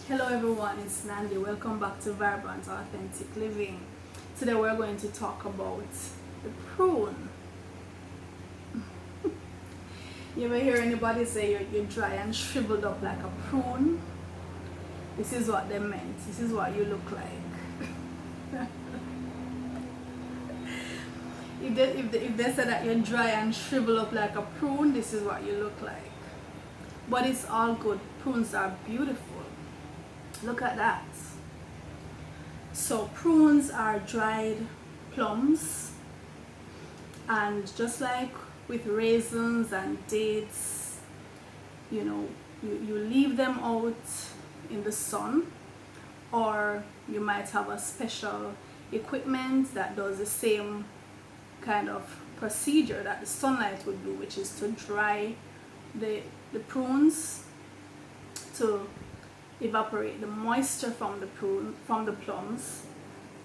Hello everyone, it's Nandi. Welcome back to Vibrant Authentic Living. Today we're going to talk about the prune. You ever hear anybody say you're dry and shriveled up like a prune? This is what they meant. This is what you look like. If they say that you're dry and shriveled up like a prune, this is what you look like. But it's all good. Prunes are beautiful. Look at that. So prunes are dried plums, and just like with raisins and dates, you leave them out in the sun, or you might have a special equipment that does the same kind of procedure that the sunlight would do, which is to dry the prunes to evaporate the moisture from the plums,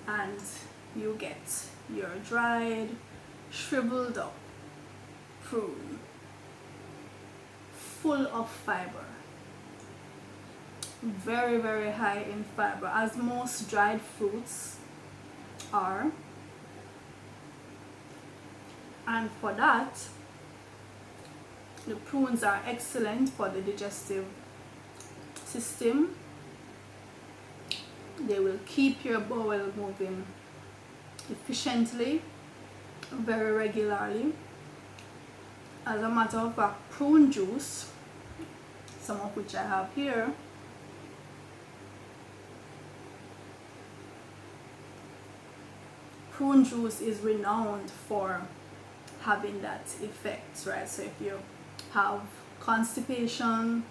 and you get your dried, shriveled up prune, full of fiber, very very high in fiber, as most dried fruits are. And for that, the prunes are excellent for the digestive system. They will keep your bowel moving efficiently, very regularly. As a matter of fact, prune juice, some of which I have here, prune juice is renowned for having that effect, right? So if you have constipation,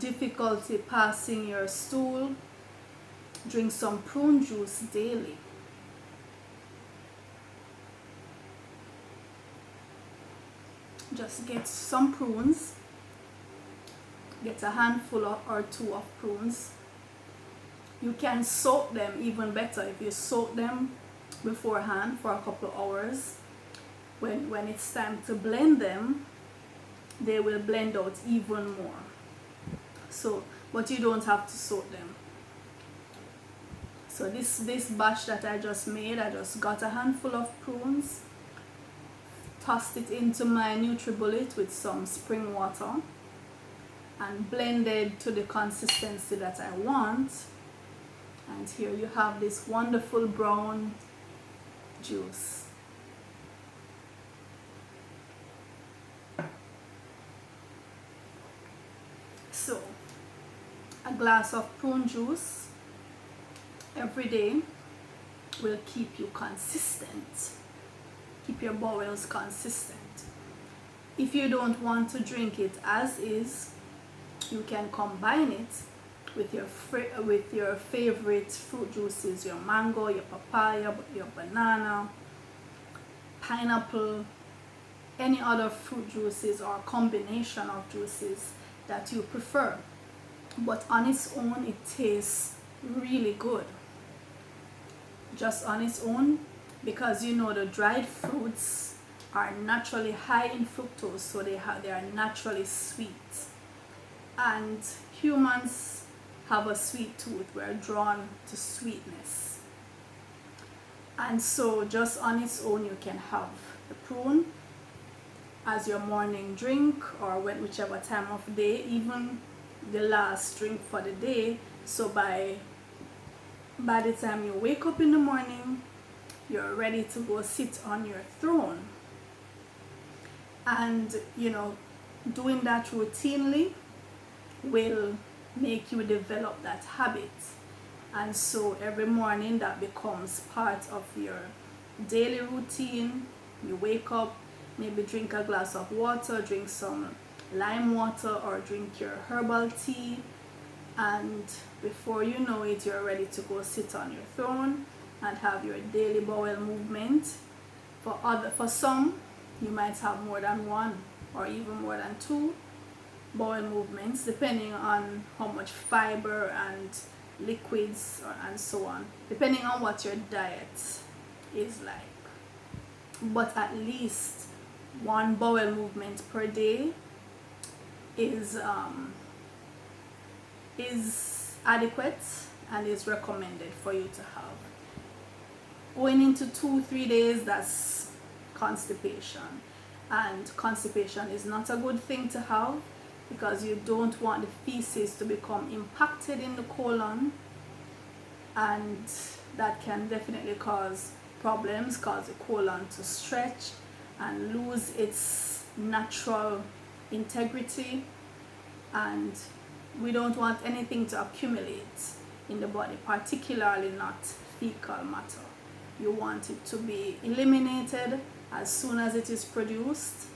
difficulty passing your stool, drink some prune juice daily. Just get some prunes, get a handful or two of prunes. You can soak them even better if you soak them beforehand for a couple of hours. When it's time to blend them, they will blend out even more. So, but you don't have to soak them. So this batch that I just made, I just got a handful of prunes, tossed it into my NutriBullet with some spring water, and blended to the consistency that I want. And here you have this wonderful brown juice. So, a glass of prune juice every day will keep you consistent, keep your bowels consistent. If you don't want to drink it as is, you can combine it with your favorite fruit juices, your mango, your papaya, your banana, pineapple, any other fruit juices or combination of juices that you prefer. But on its own, it tastes really good. Just on its own, because the dried fruits are naturally high in fructose, so they are naturally sweet, and humans have a sweet tooth. We're drawn to sweetness, and so just on its own you can have the prune as your morning drink, or whichever time of day, even the last drink for the day. So by the time you wake up in the morning, you're ready to go sit on your throne. And doing that routinely will make you develop that habit, and so every morning that becomes part of your daily routine. You wake up, maybe drink a glass of water, drink some lime water, or drink your herbal tea, and before you know it, you're ready to go sit on your throne and have your daily bowel movement. For some, you might have more than one or even more than two bowel movements, depending on how much fiber and liquids and so on, depending on what your diet is like. But at least one bowel movement per day is adequate and is recommended for you to have. Going into 2-3 days, that's constipation, and constipation is not a good thing to have, because you don't want the feces to become impacted in the colon, and that can definitely cause problems, cause the colon to stretch and lose its natural integrity, and we don't want anything to accumulate in the body, particularly not fecal matter. You want it to be eliminated as soon as it is produced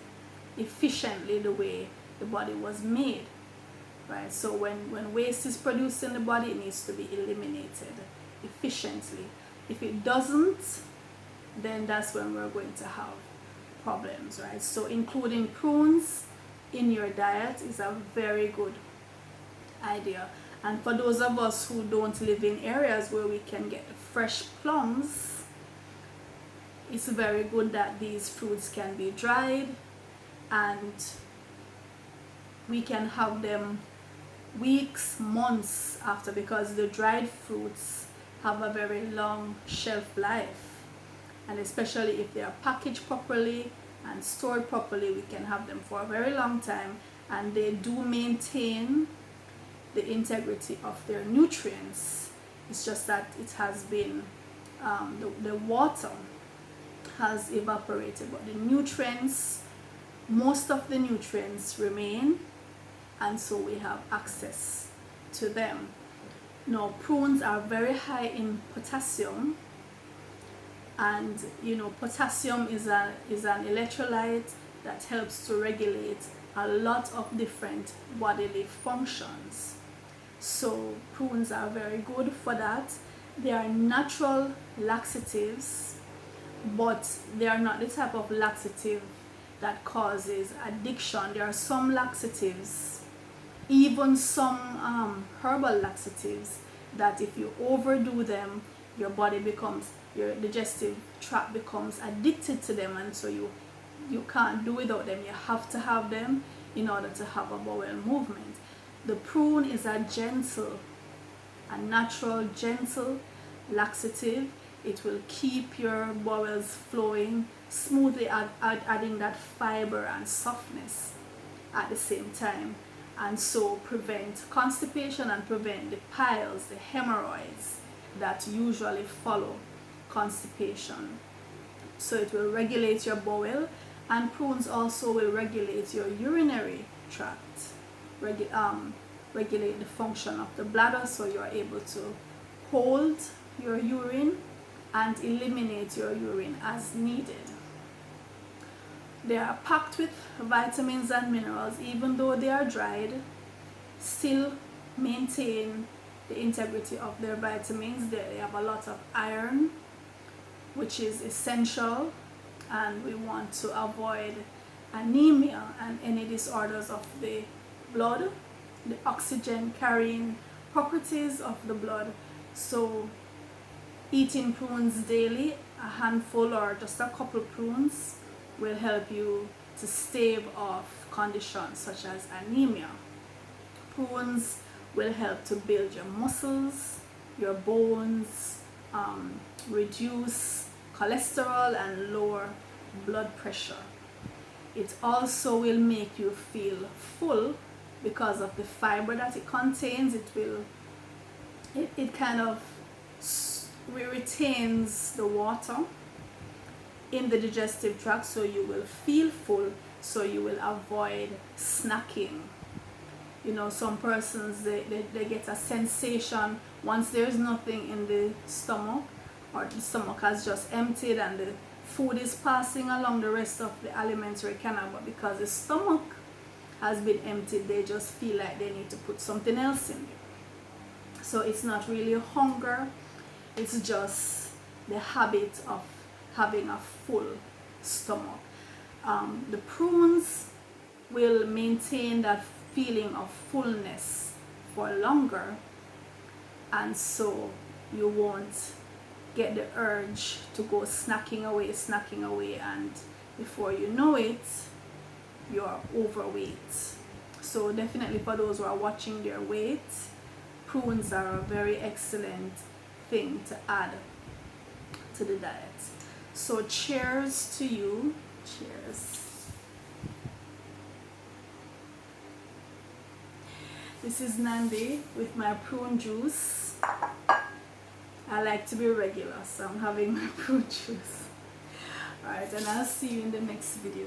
efficiently, the way the body was made, right? So when waste is produced in the body, it needs to be eliminated efficiently. If it doesn't, then that's when we're going to have problems, right? So including prunes in your diet is a very good idea. And for those of us who don't live in areas where we can get fresh plums, it's very good that these fruits can be dried, and we can have them weeks, months after, because the dried fruits have a very long shelf life, and especially if they are packaged properly and stored properly, we can have them for a very long time, and they do maintain the integrity of their nutrients. It's just that it has been the water has evaporated, but the nutrients, most of the nutrients remain, and so we have access to them. Now, prunes are very high in potassium, and potassium is an electrolyte that helps to regulate a lot of different bodily functions. So prunes are very good for that. They are natural laxatives, but they are not the type of laxative that causes addiction. There are some laxatives, even some herbal laxatives, that if you overdo them, your digestive tract becomes addicted to them, and so you can't do without them. You have to have them in order to have a bowel movement. The prune is a natural, gentle laxative. It will keep your bowels flowing smoothly, adding that fiber and softness at the same time, and so prevent constipation and prevent the piles, the hemorrhoids that usually follow constipation. So it will regulate your bowel, and prunes also will regulate your urinary tract, regulate the function of the bladder, so you are able to hold your urine and eliminate your urine as needed. They are packed with vitamins and minerals. Even though they are dried, still maintain the integrity of their vitamins. They have a lot of iron, which is essential, and we want to avoid anemia and any disorders of the blood, the oxygen carrying properties of the blood. So eating prunes daily, a handful or just a couple prunes, will help you to stave off conditions such as anemia. Prunes will help to build your muscles, your bones, reduce cholesterol and lower blood pressure. It also will make you feel full because of the fiber that it contains. It kind of retains the water in the digestive tract, so you will feel full, so you will avoid snacking. Some persons, they get a sensation once there's nothing in the stomach, or the stomach has just emptied and the food is passing along the rest of the alimentary canal, but because the stomach has been emptied, they just feel like they need to put something else in there. So it's not really hunger, it's just the habit of having a full stomach. The prunes will maintain that feeling of fullness for longer, and so you won't get the urge to go snacking away, and before you know it, you're overweight. So definitely for those who are watching their weight, prunes are a very excellent thing to add to the diet. So cheers to you. Cheers. This is Nandi with my prune juice. I like to be regular, so I'm having my prune juice. Alright, and I'll see you in the next video.